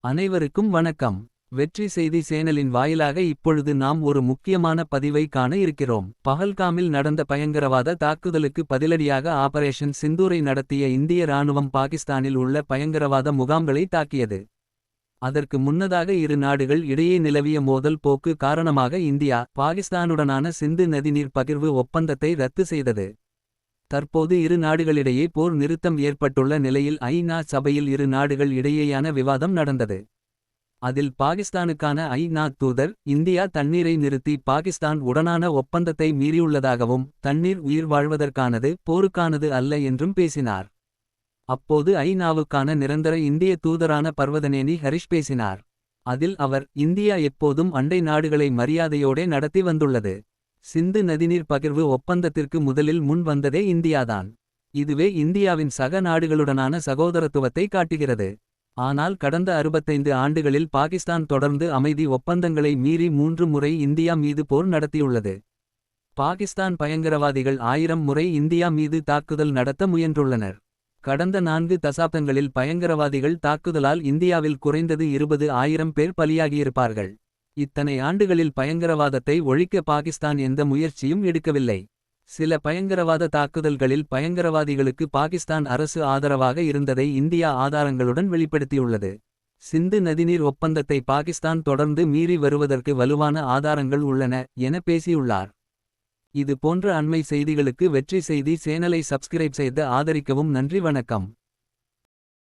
அனைவருக்கும் வணக்கம். வெற்றி செய்தி சேனலின் வாயிலாக இப்பொழுது நாம் ஒரு முக்கியமான பதிவை காண இருக்கிறோம். பஹல்காமில் நடந்த பயங்கரவாத தாக்குதலுக்கு பதிலடியாக ஆபரேஷன் சிந்தூரை நடத்திய இந்திய ராணுவம் பாகிஸ்தானில் உள்ள பயங்கரவாத முகாம்களை தாக்கியது. அதற்கு முன்னதாக இரு நாடுகள் இடையே நிலவிய மோதல் போக்கு காரணமாக இந்தியா பாகிஸ்தானுடனான சிந்து நதிநீர் பகிர்வு ஒப்பந்தத்தை ரத்து செய்தது. தற்போது இரு நாடுகளிடையே போர் நிறுத்தம் ஏற்பட்டுள்ள நிலையில் ஐநா சபையில் இரு நாடுகள் இடையேயான விவாதம் நடந்தது. அதில் பாகிஸ்தானுக்கான ஐநா தூதர் இந்தியா தண்ணீரை நிறுத்தி பாகிஸ்தான் உடனான ஒப்பந்தத்தை மீறியுள்ளதாகவும் தண்ணீர் உயிர் வாழ்வதற்கானது போருக்கானது அல்ல என்றும் பேசினார். அப்போது ஐநாவுக்கான நிரந்தர இந்திய தூதரான பர்வதனேனி ஹரிஷ் பேசினார். அதில் அவர் இந்தியா எப்போதும் அண்டை நாடுகளை மரியாதையோடே நடத்தி வந்துள்ளது. சிந்து நதிநீர் பகிர்வு ஒப்பந்தத்திற்கு முதலில் முன் வந்ததே இந்தியாதான். இதுவே இந்தியாவின் சக நாடுகளுடனான சகோதரத்துவத்தை காட்டுகிறது. ஆனால் கடந்த 65 ஆண்டுகளில் பாகிஸ்தான் தொடர்ந்து அமைதி ஒப்பந்தங்களை மீறி 3 முறை இந்தியா மீது போர் நடத்தியுள்ளது. பாகிஸ்தான் பயங்கரவாதிகள் 1000 முறை இந்தியா மீது தாக்குதல் நடத்த முயன்றுள்ளனர். கடந்த 4 தசாப்தங்களில் பயங்கரவாதிகள் தாக்குதலால் இந்தியாவில் குறைந்தது 20,000 பேர் பலியாகியிருப்பார்கள். இத்தனை ஆண்டுகளில் பயங்கரவாதத்தை ஒழிக்க பாகிஸ்தான் எந்த முயற்சியும் எடுக்கவில்லை. சில பயங்கரவாத தாக்குதல்களில் பயங்கரவாதிகளுக்கு பாகிஸ்தான் அரசு ஆதரவாக இருந்ததை இந்தியா ஆதாரங்களுடன் வெளிப்படுத்தியுள்ளது. சிந்து நதிநீர் ஒப்பந்தத்தை பாகிஸ்தான் தொடர்ந்து மீறி வருவதற்கு வலுவான ஆதாரங்கள் உள்ளன என பேசியுள்ளார். இது போன்ற அண்மை செய்திகளுக்கு வெற்றி செய்தி சேனலை சப்ஸ்கிரைப் செய்து ஆதரிக்கவும். நன்றி, வணக்கம்.